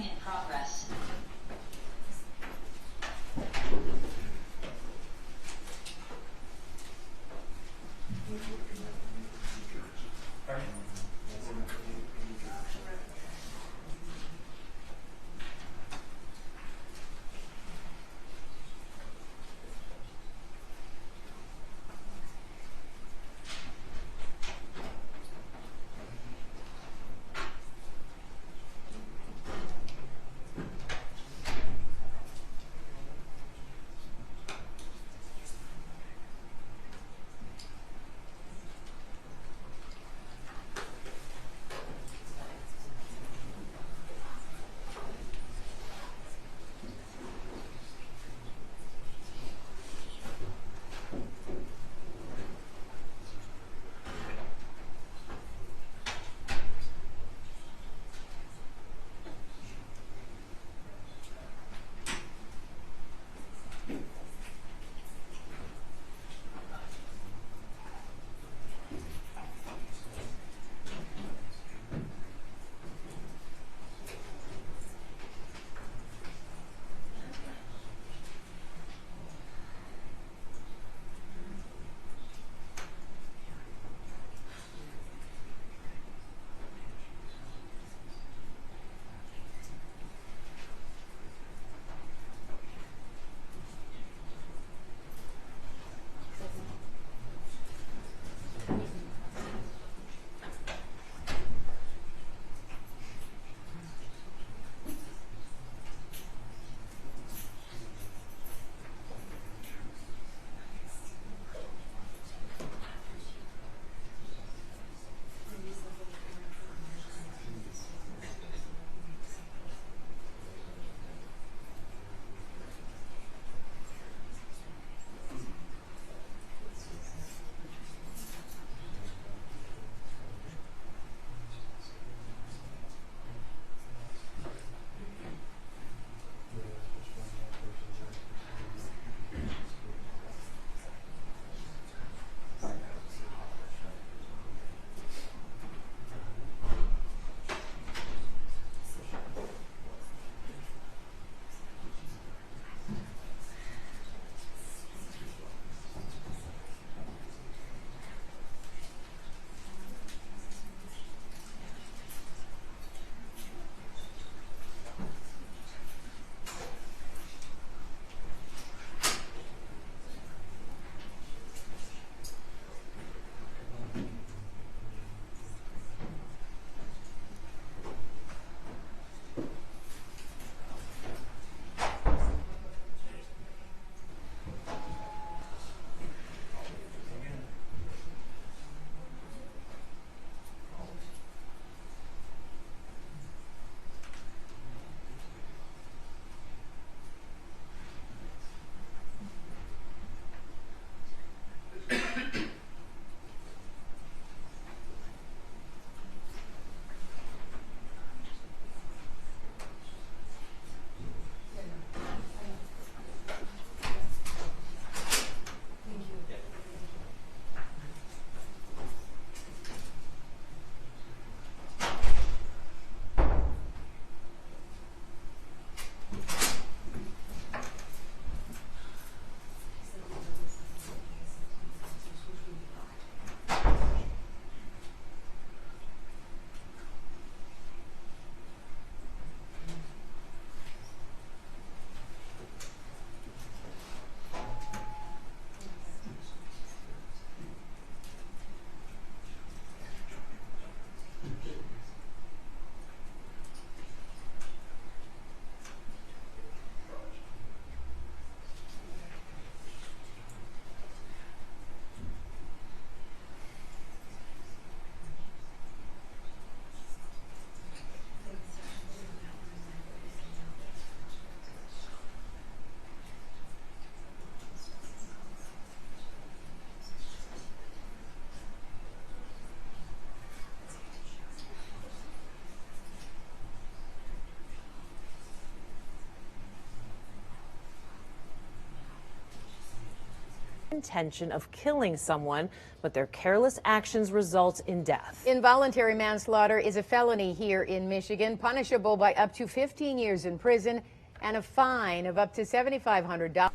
Recording in progress. intention of killing someone, but their careless actions result in death. Involuntary manslaughter is a felony here in Michigan, punishable by up to 15 years in prison and a fine of up to $7,500.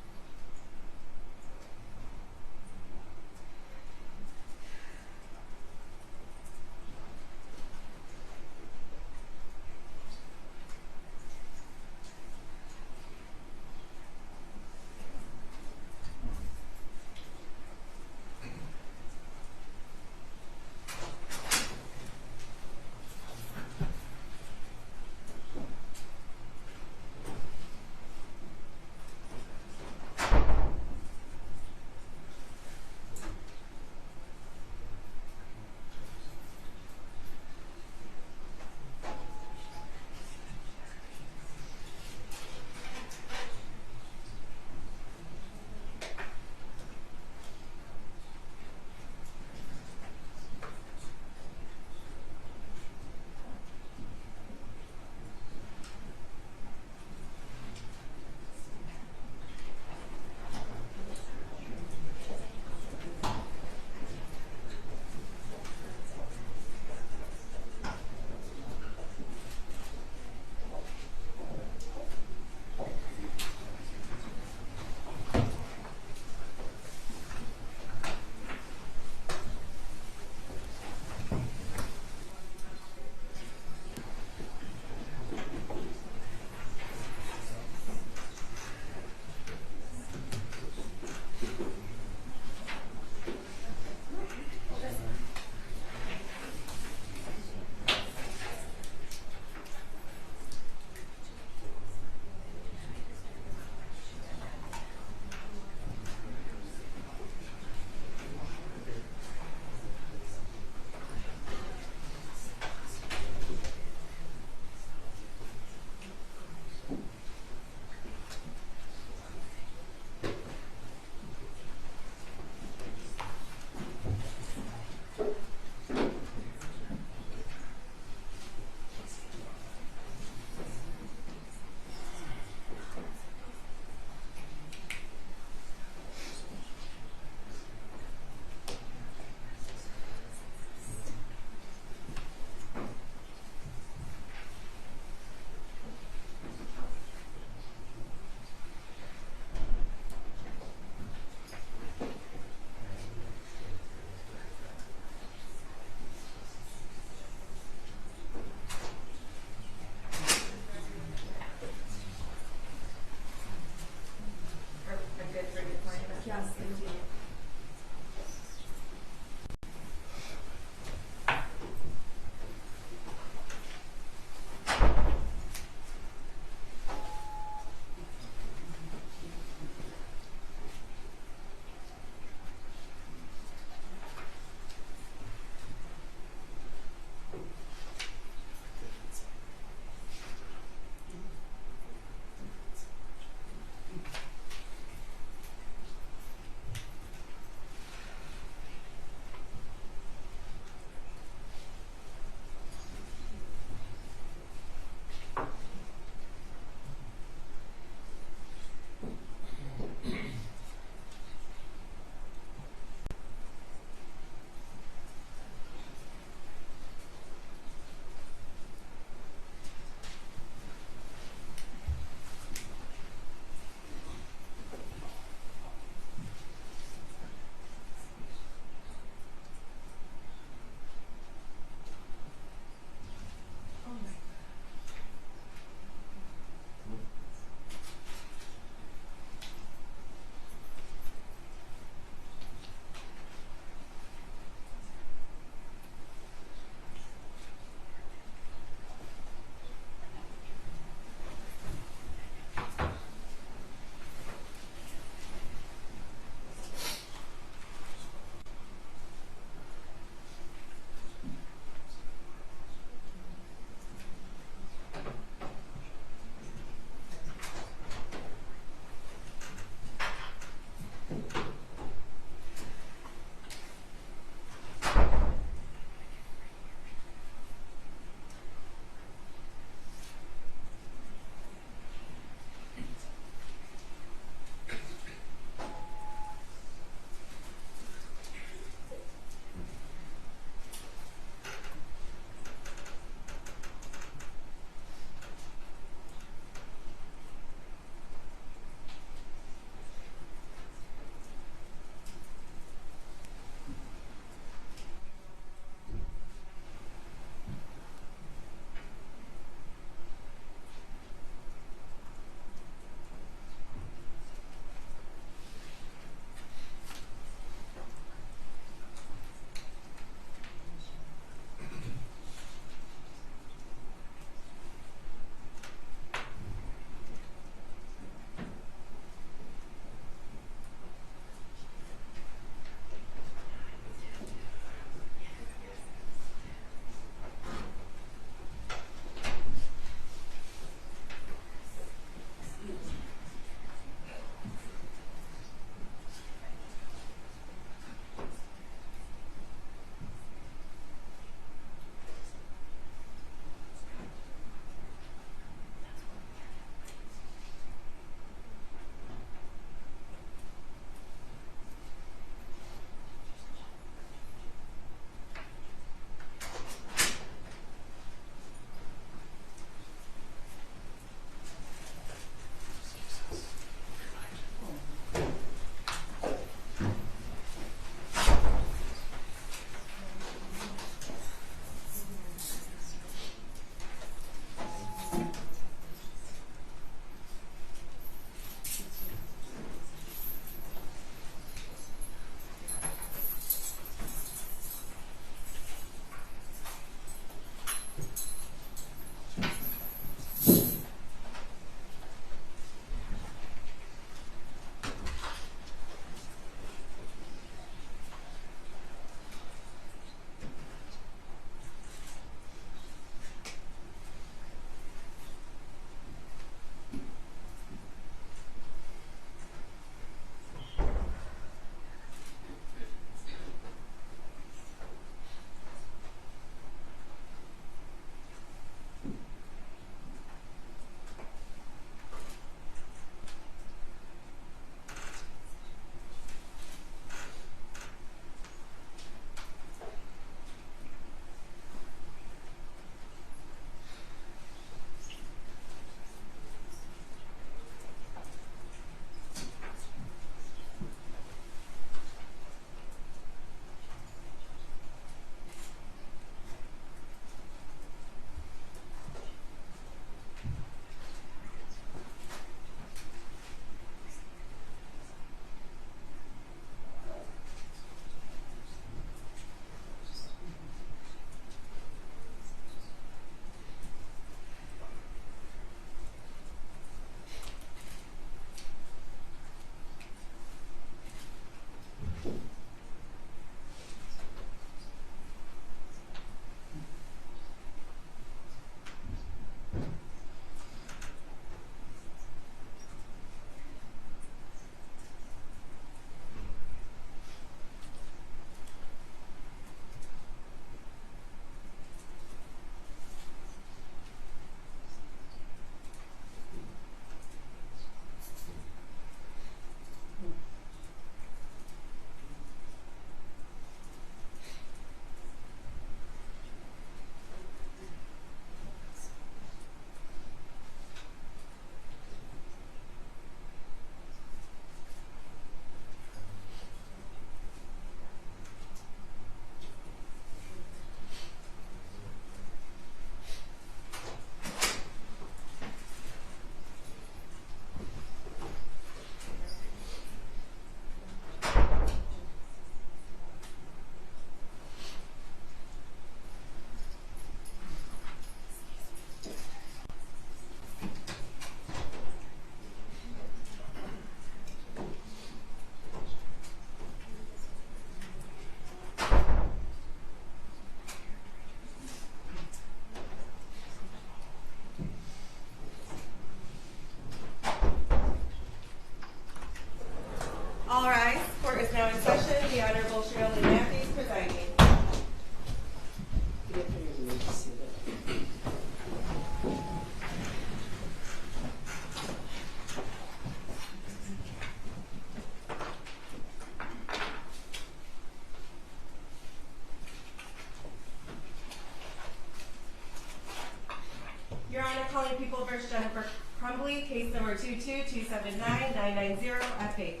Your Honor, calling People v. Jennifer Crumbley, case number 22279-990 at Page.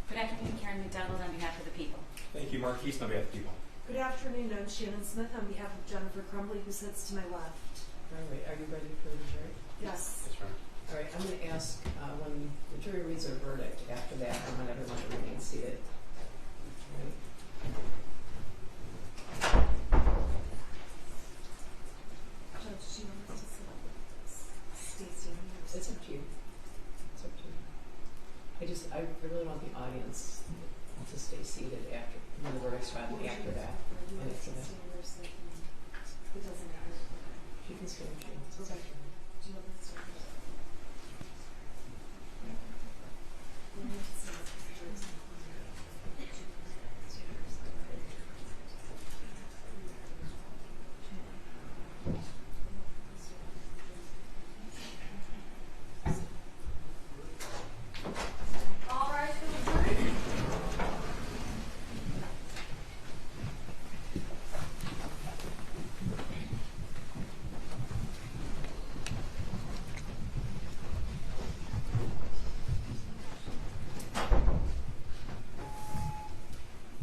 Good afternoon, Karen McDonald on behalf of the people. Thank you, Marquise, on behalf of the people. Good afternoon, I'm Shannon Smith on behalf of Jennifer Crumbley, who sits to my left. All right, are you ready for the jury? Yes. That's right. All right, I'm going to ask when the jury reads their verdict. After that, I want everyone to remain seated. All right. Judge, do you want us to stay standing or It's up to you. It's up to you. I really want the audience to stay seated after when the verdict's read and after that. And after that. It doesn't matter. She can stand. Okay. Do you want us to All rise for the jury.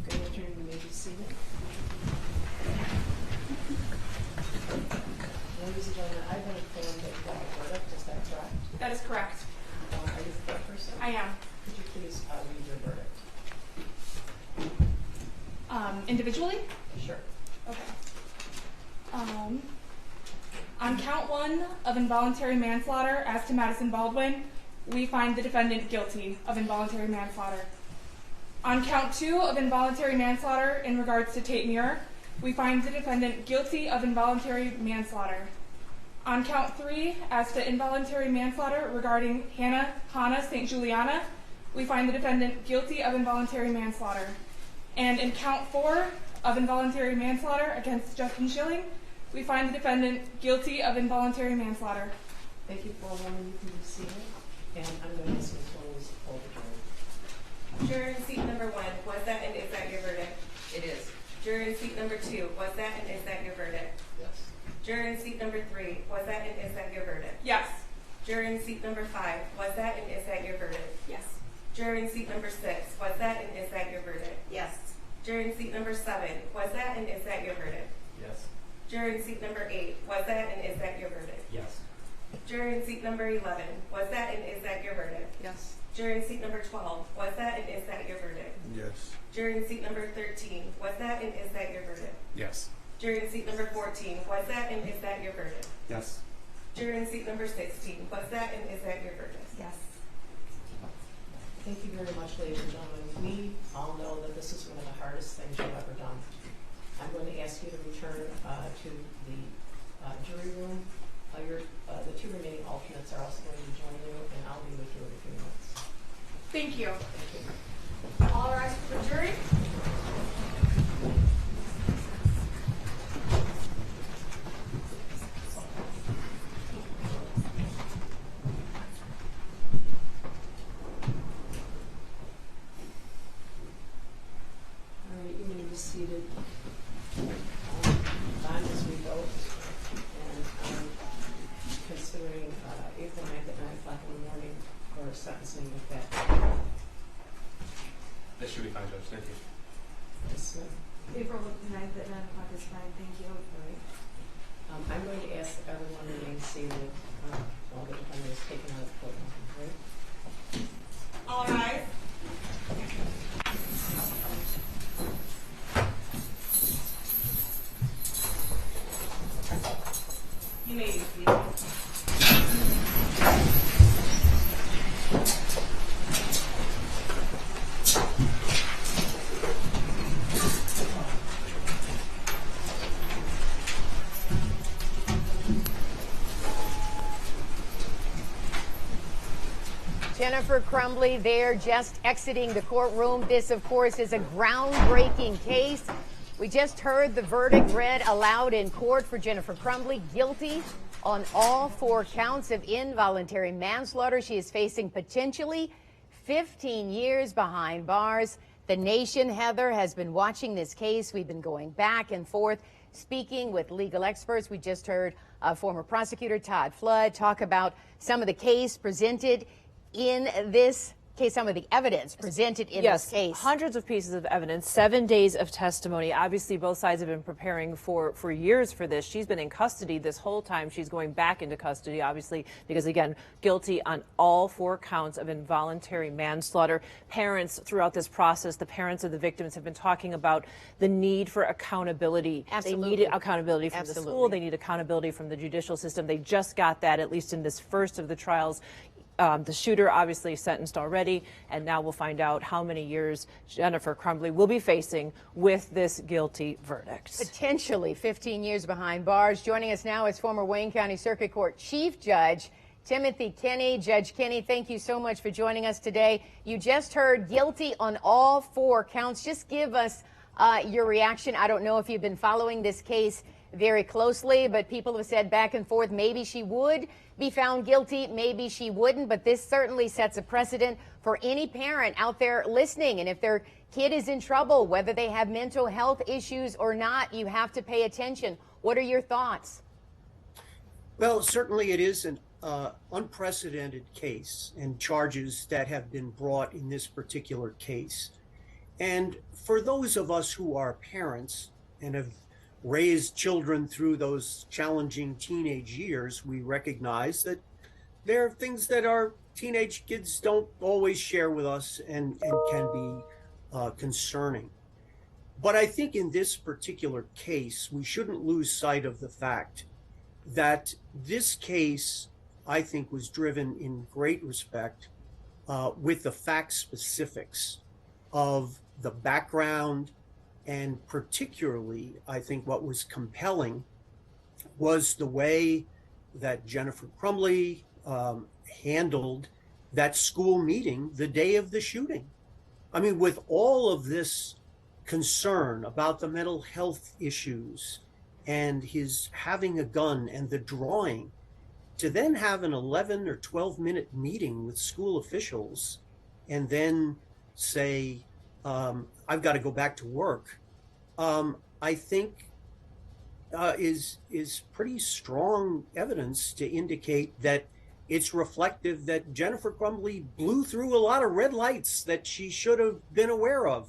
Good afternoon, you may be seated. Ladies and gentlemen, I've been informed that you got a verdict. Is that correct? That is correct. Are you the court person? I am. Could you please read your verdict? Individually? Sure. Okay. On count 1 of involuntary manslaughter as to Madison Baldwin, we find the defendant guilty of involuntary manslaughter. On count 2 of involuntary manslaughter in regards to Tate Muir, we find the defendant guilty of involuntary manslaughter. On count 3, as to involuntary manslaughter regarding Hannah St. Juliana, we find the defendant guilty of involuntary manslaughter. And in count 4 of involuntary manslaughter against Justin Schilling, we find the defendant guilty of involuntary manslaughter. Thank you for a moment. You can be seated. And I'm going to ask Ms. Williams to hold the jury. Juror in seat number 1, was that and is that your verdict? It is. Juror in seat number 2, was that and is that your verdict? Yes. Juror in seat number 3, was that and is that your verdict? Yes. Juror in seat number 5, was that and is that your verdict? Yes. Juror in seat number 6, was that and is that your verdict? Yes. Juror in seat number 7, was that and is that your verdict? Yes. Juror in seat number 8, was that and is that your verdict? Yes. Juror in seat number 11, was that and is that your verdict? Yes. Juror in seat number 12, was that and is that your verdict? Yes. Juror in seat number 13, was that and is that your verdict? Yes. Juror in seat number 14, was that and is that your verdict? Yes. Juror in seat number 16, was that and is that your verdict? Yes. Thank you very much, ladies and gentlemen. We all know that this is one of the hardest things you've ever done. I'm going to ask you to return to the jury room. The 2 remaining alternates are also going to join you, and I'll be with you in a few minutes. Thank you. Thank you. All rise for the jury. All right, you may be seated. Time as we vote, and I'm considering April 9th at 9 o'clock in the morning for sentencing with that. That should be fine, Judge. Thank you. Ms. Smith. April 9th at 9 o'clock is fine, thank you. All right. I'm going to ask everyone to remain seated while the defendant is taken out of the courtroom. All right? All rise. You may be seated. Jennifer Crumbley there just exiting the courtroom. This, of course, is a groundbreaking case. We just heard the verdict read aloud in court for Jennifer Crumbley, guilty on all 4 counts of involuntary manslaughter. She is facing potentially 15 years behind bars. The nation, Heather, has been watching this case. We've been going back and forth, speaking with legal experts. We just heard former prosecutor Todd Flood talk about some of the case presented in this case, some of the evidence presented in this case. Hundreds of pieces of evidence, 7 days of testimony. Obviously, both sides have been preparing for years for this. She's been in custody this whole time. She's going back into custody, obviously, because, again, guilty on all 4 counts of involuntary manslaughter. Parents throughout this process, the parents of the victims have been talking about the need for accountability. Absolutely. They needed accountability from the school. They need accountability from the judicial system. They just got that, at least in this first of the trials. The shooter obviously sentenced already, and now we'll find out how many years Jennifer Crumbley will be facing with this guilty verdict. Potentially 15 years behind bars. Joining us now is former Wayne County Circuit Court Chief Judge Timothy Kinney. Judge Kinney, thank you so much for joining us today. You just heard guilty on all 4 counts. Just give us your reaction. I don't know if you've been following this case very closely, but people have said back and forth, maybe she would be found guilty, maybe she wouldn't, but this certainly sets a precedent for any parent out there listening. And if their kid is in trouble, whether they have mental health issues or not, you have to pay attention. What are your thoughts? Well, certainly it is an unprecedented case and charges that have been brought in this particular case. And for those of us who are parents and have raised children through those challenging teenage years, we recognize that there are things that our teenage kids don't always share with us and can be concerning. But I think in this particular case, we shouldn't lose sight of the fact that this case, I think, was driven in great respect with the fact specifics of the background. And particularly, I think what was compelling was the way that Jennifer Crumbley handled that school meeting the day of the shooting. I mean, with all of this concern about the mental health issues and his having a gun and the drawing, to then have an 11 or 12-minute meeting with school officials and then say, I've got to go back to work, I think is pretty strong evidence to indicate that it's reflective that Jennifer Crumbley blew through a lot of red lights that she should have been aware of.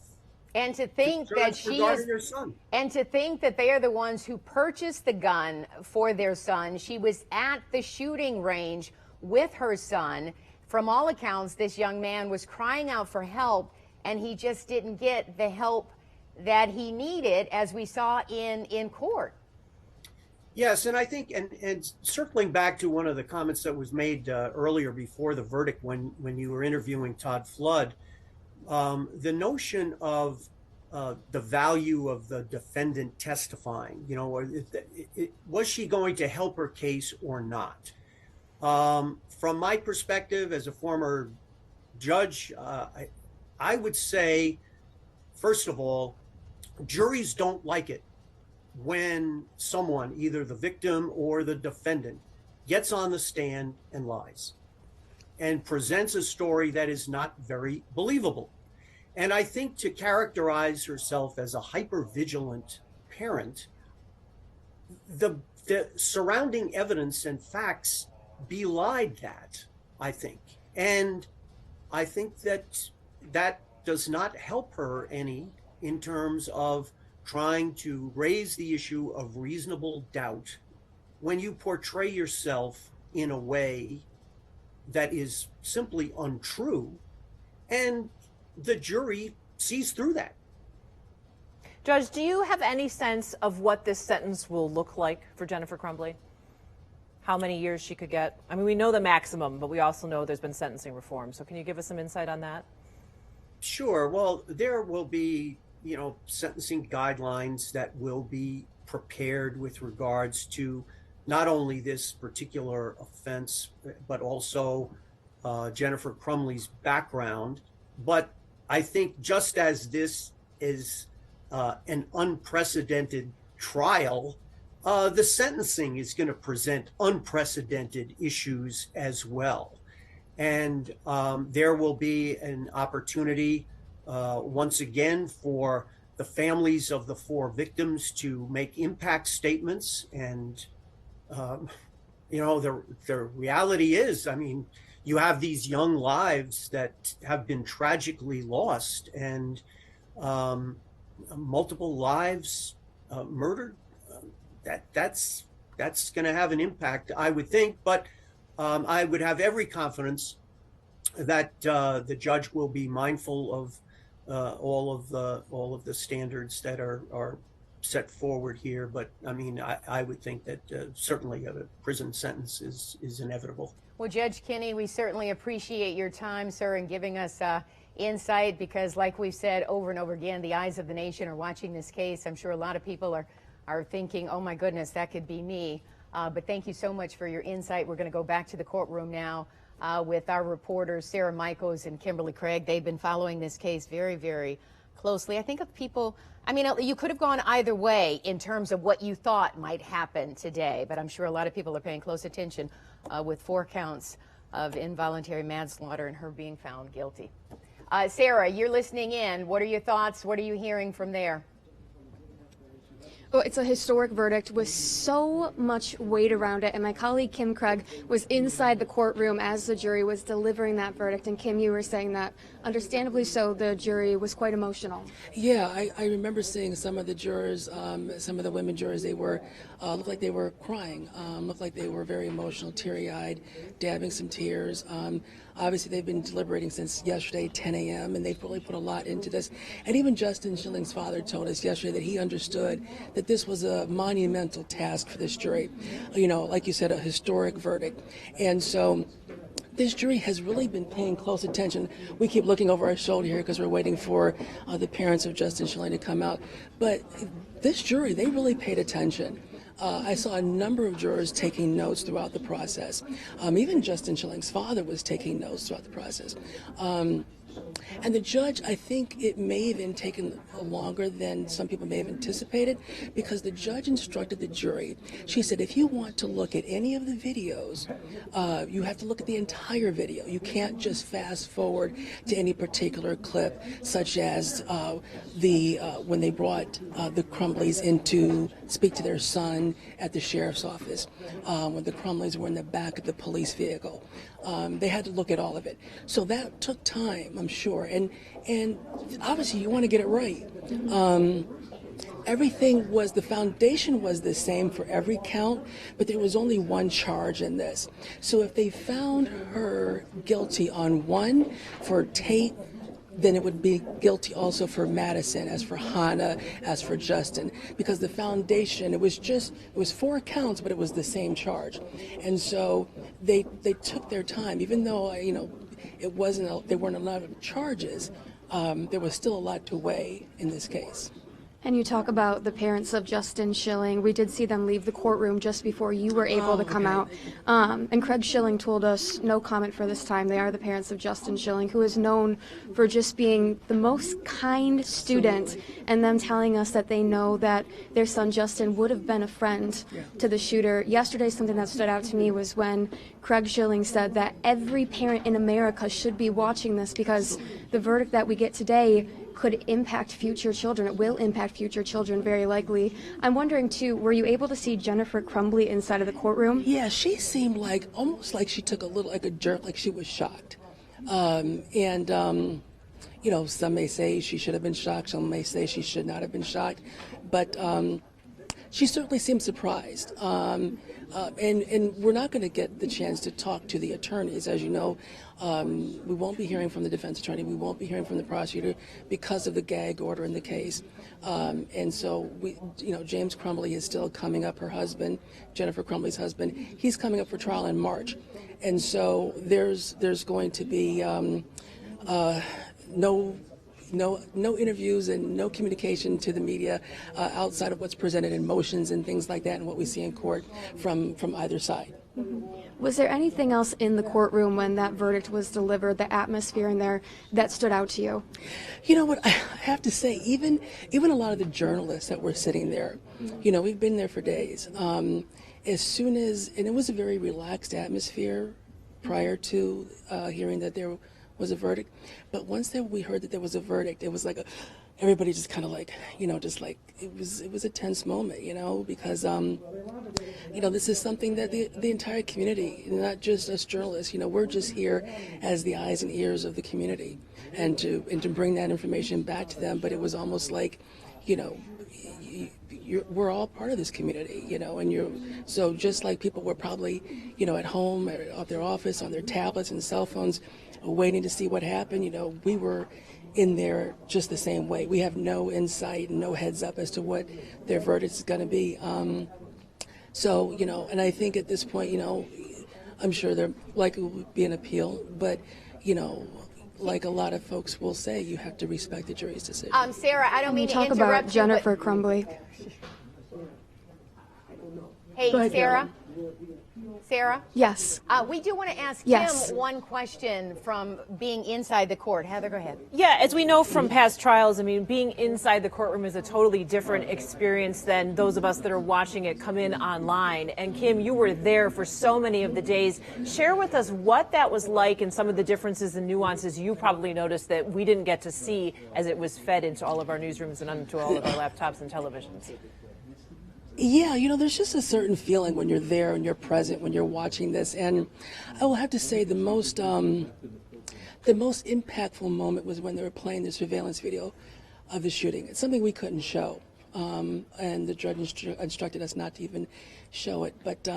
And to think that she is, her son. and to think that they are the ones who purchased the gun for their son. She was at the shooting range with her son. From all accounts, this young man was crying out for help, and he just didn't get the help that he needed, as we saw in court. Yes, and I think, and circling back to one of the comments that was made earlier before the verdict when you were interviewing Todd Flood, the notion of the value of the defendant testifying, you know, was she going to help her case or not? From my perspective as a former judge, I would say, first of all, juries don't like it when someone, either the victim or the defendant, gets on the stand and lies and presents a story that is not very believable. And I think to characterize herself as a hyper-vigilant parent, the surrounding evidence and facts belied that, I think. And I think that that does not help her any in terms of trying to raise the issue of reasonable doubt when you portray yourself in a way that is simply untrue, and the jury sees through that. Judge, do you have any sense of what this sentence will look like for Jennifer Crumbley? How many years she could get? I mean, we know the maximum, but we also know there's been sentencing reform. So can you give us some insight on that? Sure. Well, there will be, you know, sentencing guidelines that will be prepared with regards to not only this particular offense, but also Jennifer Crumbley's background. But I think just as this is an unprecedented trial, the sentencing is going to present unprecedented issues as well. And there will be an opportunity once again for the families of the 4 victims to make impact statements. And, you know, the reality is, I mean, you have these young lives that have been tragically lost, and multiple lives murdered. That's going to have an impact, I would think. But I would have every confidence that the judge will be mindful of all of the standards that are set forward here. But I mean, I would think that certainly a prison sentence is inevitable. Well, Judge Kinney, we certainly appreciate your time, sir, and giving us insight, because like we've said over and over again, the eyes of the nation are watching this case. I'm sure a lot of people are thinking, oh my goodness, that could be me. But thank you so much for your insight. We're going to go back to the courtroom now with our reporters, Sarah Michaels and Kimberly Craig. They've been following this case very, very closely. I think of people, I mean, you could have gone either way in terms of what you thought might happen today, but I'm sure a lot of people are paying close attention with 4 counts of involuntary manslaughter and her being found guilty. Sarah, you're listening in. What are your thoughts? What are you hearing from there? Well, it's a historic verdict with so much weight around it, and my colleague Kim Craig was inside the courtroom as the jury was delivering that verdict. And Kim, you were saying that, understandably so, the jury was quite emotional. Yeah, I remember seeing some of the jurors, some of the women jurors, they were looked like they were crying, looked like they were very emotional, teary-eyed, dabbing some tears. Obviously, they've been deliberating since yesterday, 10 a.m., and they've really put a lot into this. And even Justin Schilling's father told us yesterday that he understood that this was a monumental task for this jury. You know, like you said, a historic verdict. And so this jury has really been paying close attention. We keep looking over our shoulder here because we're waiting for the parents of Justin Schilling to come out. But this jury, they really paid attention. I saw a number of jurors taking notes throughout the process. Even Justin Schilling's father was taking notes throughout the process. And the judge, I think it may have been taken longer than some people may have anticipated, because the judge instructed the jury. She said, if you want to look at any of the videos, you have to look at the entire video. You can't just fast forward to any particular clip, such as when they brought the Crumbleys in to speak to their son at the sheriff's office, when the Crumbleys were in the back of the police vehicle. They had to look at all of it. So that took time, I'm sure. And obviously you want to get it right. Everything was, the foundation was the same for every count, but there was only one charge in this. So if they found her guilty on one for Tate, then it would be guilty also for Madison, as for Hannah, as for Justin, because the foundation, it was 4 counts, but it was the same charge. And so they took their time, even though, you know, there weren't a lot of charges, there was still a lot to weigh in this case. And you talk about the parents of Justin Schilling. We did see them leave the courtroom just before you were able to come out. And Craig Schilling told us no comment for this time. They are the parents of Justin Schilling, who is known for just being the most kind student. Absolutely. And them telling us that they know that their son Justin would have been a friend to the shooter. Yesterday, something that stood out to me was when Craig Schilling said that every parent in America should be watching this, because the verdict that we get today could impact future children. It will impact future children, very likely. I'm wondering, too, were you able to see Jennifer Crumbley inside of the courtroom? Yeah, she seemed like, almost like she took a little, like a jerk, like she was shocked. You know, some may say she should have been shocked, some may say she should not have been shocked, but she certainly seemed surprised. And we're not going to get the chance to talk to the attorneys. As you know, we won't be hearing from the defense attorney. We won't be hearing from the prosecutor because of the gag order in the case. And so, James Crumbley is still coming up, her husband, Jennifer Crumbley's husband. He's coming up for trial in March. And so there's going to be no interviews and no communication to the media outside of what's presented in motions and things like that and what we see in court from either side. Was there anything else in the courtroom when that verdict was delivered, the atmosphere in there, that stood out to you? You know what, I have to say, even a lot of the journalists that were sitting there, you know, we've been there for days. As soon as, and it was a very relaxed atmosphere prior to hearing that there was a verdict, but once we heard that there was a verdict, it was like everybody just kind of like, you know, just like, it was a tense moment, you know, because, you know, this is something that the entire community, not just us journalists, you know, we're just here as the eyes and ears of the community, and to bring that information back to them. But it was almost like, you know, we're all part of this community, you know, and so just like people were probably, you know, at home, at their office, on their tablets and cell phones, waiting to see what happened, you know, we were in there just the same way. We have no insight and no heads up as to what their verdict is going to be. So, you know, and I think at this point, you know, I'm sure there likely will be an appeal, but, you know, like a lot of folks will say, you have to respect the jury's decision. Sarah, I don't mean to Talk interrupt about you, Jennifer Crumbley. Hey, Go ahead, Sarah? Sarah? Yes. We do want to ask Yes. Kim one question from being inside the court. Heather, go ahead. Yeah, as we know from past trials, I mean, being inside the courtroom is a totally different experience than those of us that are watching it come in online. And Kim, you were there for so many of the days. Share with us what that was like and some of the differences and nuances you probably noticed that we didn't get to see as it was fed into all of our newsrooms and onto all of our laptops and televisions. Yeah, you know, there's just a certain feeling when you're there and you're present, when you're watching this. And I will have to say the most impactful moment was when they were playing the surveillance video of the shooting. It's something we couldn't show, and the judge instructed us not to even show it. But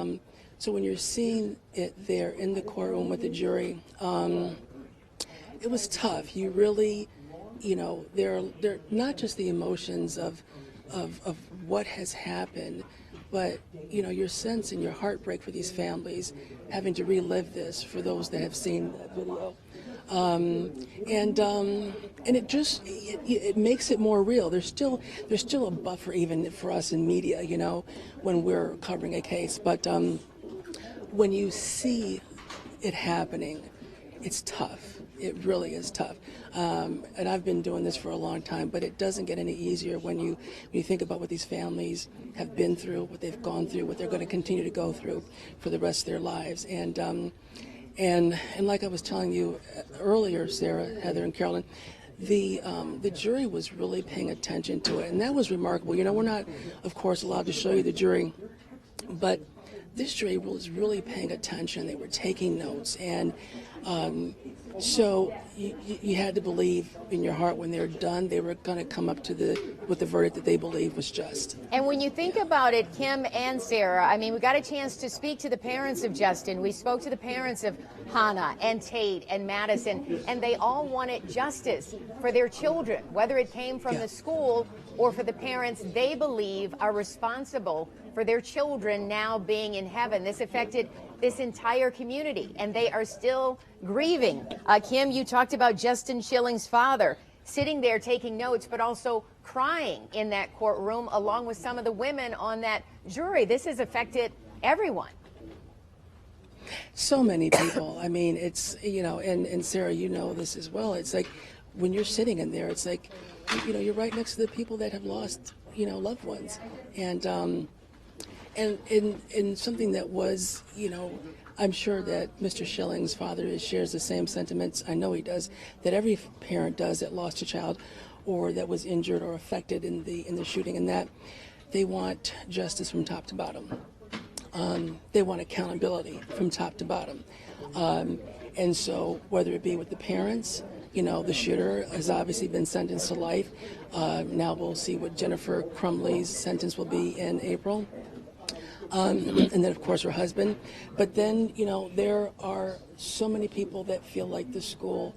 so when you're seeing it there in the courtroom with the jury, it was tough. You really, you know, they're not just the emotions of what has happened, but, you know, your sense and your heartbreak for these families having to relive this for those that have seen that video. And it just, it makes it more real. There's still a buffer even for us in media, you know, when we're covering a case. But when you see it happening, it's tough. It really is tough. And I've been doing this for a long time, but it doesn't get any easier when you think about what these families have been through, what they've gone through, what they're going to continue to go through for the rest of their lives. And like I was telling you earlier, Sarah, Heather, and Carolyn, the jury was really paying attention to it, and that was remarkable. You know, we're not, of course, allowed to show you the jury, but this jury was really paying attention. They were taking notes, and so you had to believe in your heart when they were done, they were going to come up with the verdict that they believed was just. And when you think about it, Kim and Sarah, I mean, we got a chance to speak to the parents of Justin. We spoke to the parents of Hannah and Tate and Madison, and they all wanted justice for their children, whether it came from the school or for the parents they believe are responsible for their children now being in heaven. This affected this entire community, and they are still grieving. Kim, you talked about Justin Schilling's father sitting there taking notes, but also crying in that courtroom along with some of the women on that jury. This has affected everyone. So many people. I mean, it's, you know, and Sarah, you know this as well. It's like when you're sitting in there, it's like, you know, you're right next to the people that have lost, you know, loved ones. And something that was, you know, I'm sure that Mr. Schilling's father shares the same sentiments, I know he does, that every parent does that lost a child or that was injured or affected in the shooting, and that they want justice from top to bottom. They want accountability from top to bottom. And so whether it be with the parents, you know, the shooter has obviously been sentenced to life. Now we'll see what Jennifer Crumbley's sentence will be in April. And then, of course, her husband. But then, you know, there are so many people that feel like the school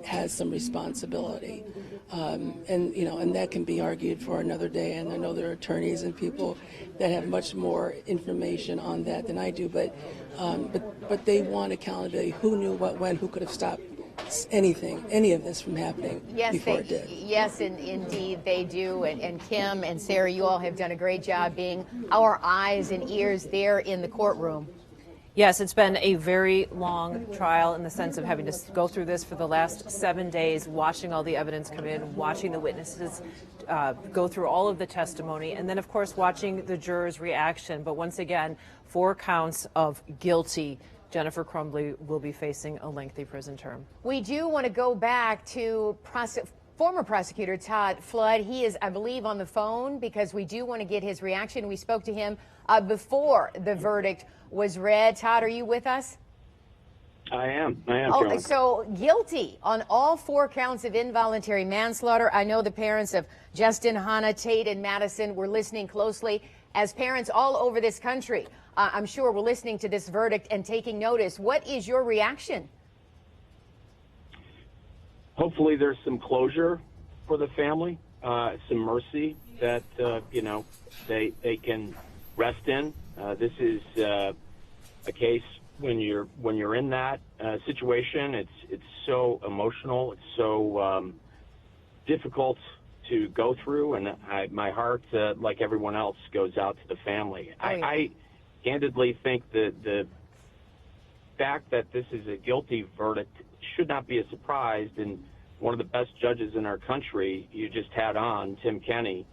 has some responsibility. And, you know, and that can be argued for another day. And I know there are attorneys and people that have much more information on that than I do. But they want accountability. Who knew what, when, who could have stopped any of this from happening before it did. Yes, indeed they do. And Kim and Sarah, you all have done a great job being our eyes and ears there in the courtroom. Yes, it's been a very long trial in the sense of having to go through this for the last 7 days, watching all the evidence come in, watching the witnesses go through all of the testimony, and then, of course, watching the jurors' reaction. But once again, 4 counts of guilty. Jennifer Crumbley will be facing a lengthy prison term. We do want to go back to former prosecutor Todd Flood. He is, I believe, on the phone because we do want to get his reaction. We spoke to him before the verdict was read. Todd, are you with us? I am. Oh, so guilty on all 4 counts of involuntary manslaughter. I know the parents of Justin, Hannah, Tate, and Madison were listening closely. As parents all over this country, I'm sure we're listening to this verdict and taking notice. What is your reaction? Hopefully there's some closure for the family, some mercy that, they can rest in. This is a case when you're in that situation. It's so emotional. It's so difficult to go through, and my heart, like everyone else, goes out to the family. Oh, yeah. I candidly think that the fact that this is a guilty verdict should not be a surprise. And one of the best judges in our country you just had on, Tim Kenny,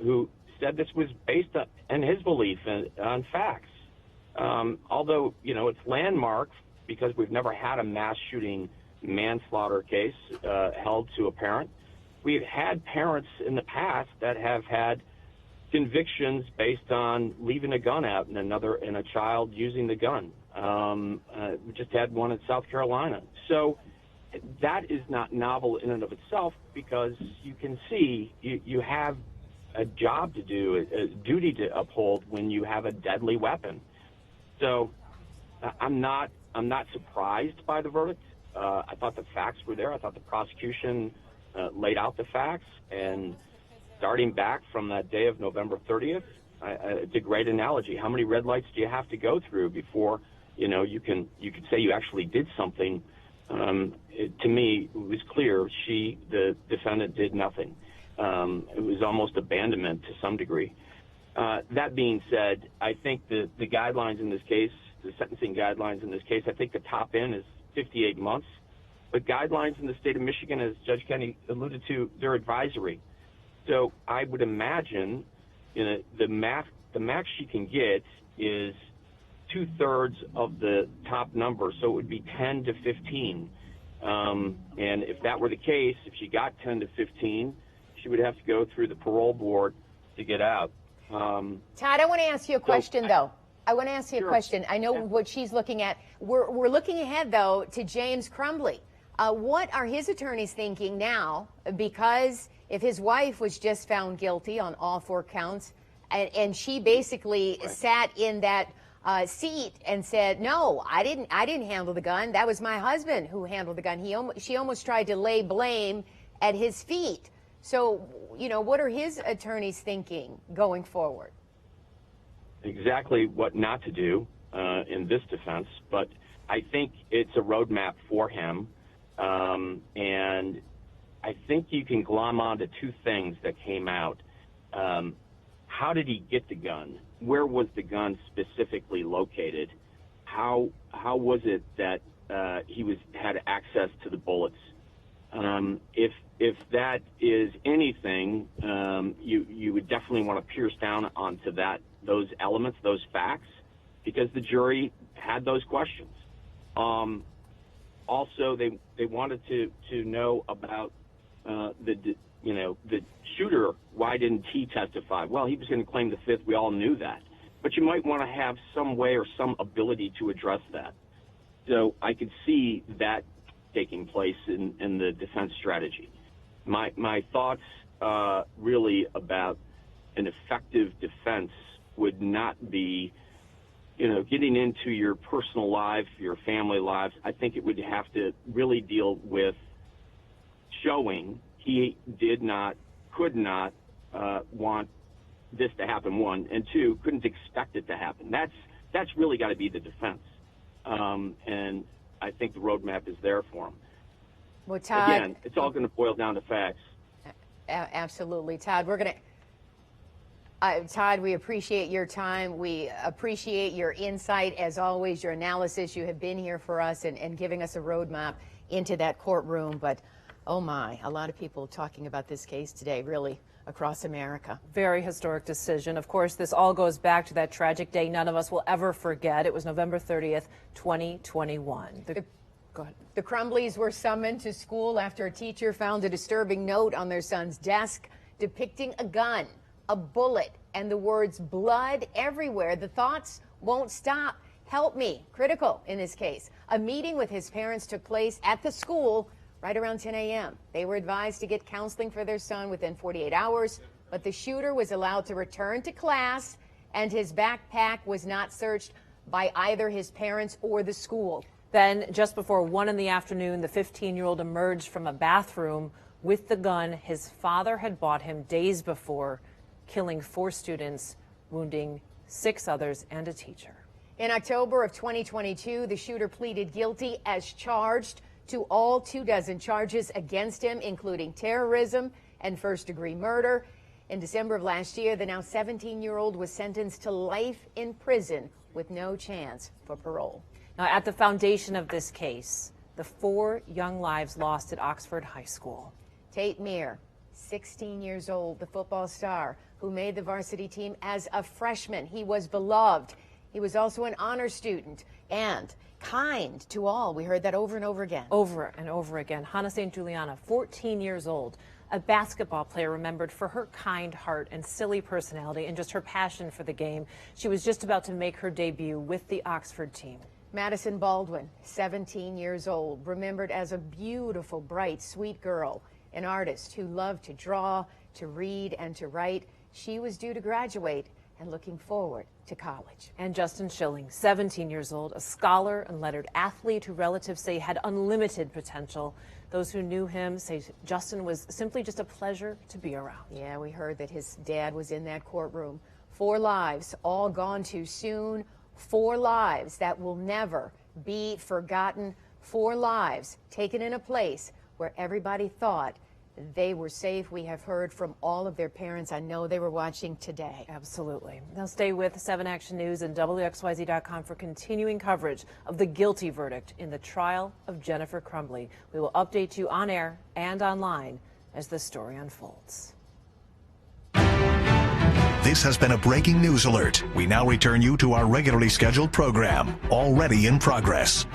who said this was based on, in his belief, on facts. Although, it's landmark because we've never had a mass shooting manslaughter case held to a parent. We've had parents in the past that have had convictions based on leaving a gun out and a child using the gun. We just had one in South Carolina. So that is not novel in and of itself because you can see you have a job to do, a duty to uphold when you have a deadly weapon. So I'm not surprised by the verdict. I thought the facts were there. I thought the prosecution laid out the facts, and starting back from that day of November 30th, it's a great analogy. How many red lights do you have to go through before you can say you actually did something? To me, it was clear the defendant did nothing. It was almost abandonment to some degree. That being said, I think the guidelines in this case, the sentencing guidelines in this case, I think the top end is 58 months. But guidelines in the state of Michigan, as Judge Kenny alluded to, they're advisory. So I would imagine the max she can get is 2/3 of the top number, so it would be 10 to 15. And if that were the case, if she got 10 to 15, she would have to go through the parole board to get out. Todd, I want to ask you a question, though. I want to ask you a question. I know what she's looking at. We're looking ahead, though, to James Crumbley. What are his attorneys thinking now? Because if his wife was just found guilty on all 4 counts, and she basically sat in that seat and said, "No, I didn't handle the gun. That was my husband who handled the gun." She almost tried to lay blame at his feet. So, what are his attorneys thinking going forward? Exactly what not to do in this defense, but I think it's a roadmap for him. And I think you can glom onto 2 things that came out. How did he get the gun? Where was the gun specifically located? How was it that he had access to the bullets? If that is anything, you would definitely want to pierce down onto those elements, those facts, because the jury had those questions. Also, they wanted to know about the shooter. Why didn't he testify? Well, he was going to claim the 5th. We all knew that. But you might want to have some way or some ability to address that. So I could see that taking place in the defense strategy. My thoughts really about an effective defense would not be getting into your personal life, your family lives. I think it would have to really deal with showing he could not want this to happen, 1, and 2, couldn't expect it to happen. That's really got to be the defense. And I think the roadmap is there for him. Well, Todd, again, it's all going to boil down to facts. Absolutely, Todd. We're going to. Todd, we appreciate your time. We appreciate your insight, as always, your analysis. You have been here for us and giving us a roadmap into that courtroom. But, oh my, a lot of people talking about this case today, really, across America. Very historic decision. Of course, this all goes back to that tragic day none of us will ever forget. It was November 30th, 2021. Go ahead. The Crumbleys were summoned to school after a teacher found a disturbing note on their son's desk depicting a gun, a bullet, and the words blood everywhere. The thoughts won't stop. Help me. Critical in this case. A meeting with his parents took place at the school right around 10 a.m. They were advised to get counseling for their son within 48 hours, but the shooter was allowed to return to class, and his backpack was not searched by either his parents or the school. Then, just before 1 in the afternoon, the 15-year-old emerged from a bathroom with the gun his father had bought him days before, killing 4 students, wounding 6 others and a teacher. In October of 2022, the shooter pleaded guilty as charged to all 24 charges against him, including terrorism and first-degree murder. In December of last year, the now 17-year-old was sentenced to life in prison with no chance for parole. Now, at the foundation of this case, the 4 young lives lost at Oxford High School. Tate Meir, 16 years old, the football star who made the varsity team as a freshman. He was beloved. He was also an honor student and kind to all. We heard that over and over again. Over and over again. Hannah St. Juliana, 14 years old, a basketball player remembered for her kind heart and silly personality and just her passion for the game. She was just about to make her debut with the Oxford team. Madison Baldwin, 17 years old, remembered as a beautiful, bright, sweet girl, an artist who loved to draw, to read, and to write. She was due to graduate and looking forward to college. And Justin Schilling, 17 years old, a scholar and lettered athlete who relatives say had unlimited potential. Those who knew him say Justin was simply just a pleasure to be around. Yeah, we heard that his dad was in that courtroom. 4 lives, all gone too soon. 4 lives that will never be forgotten. 4 lives taken in a place where everybody thought they were safe. We have heard from all of their parents. I know they were watching today. Absolutely. Now stay with 7 Action News and WXYZ.com for continuing coverage of the guilty verdict in the trial of Jennifer Crumbley. We will update you on air and online as the story unfolds. This has been a breaking news alert. We now return you to our regularly scheduled program, already in progress.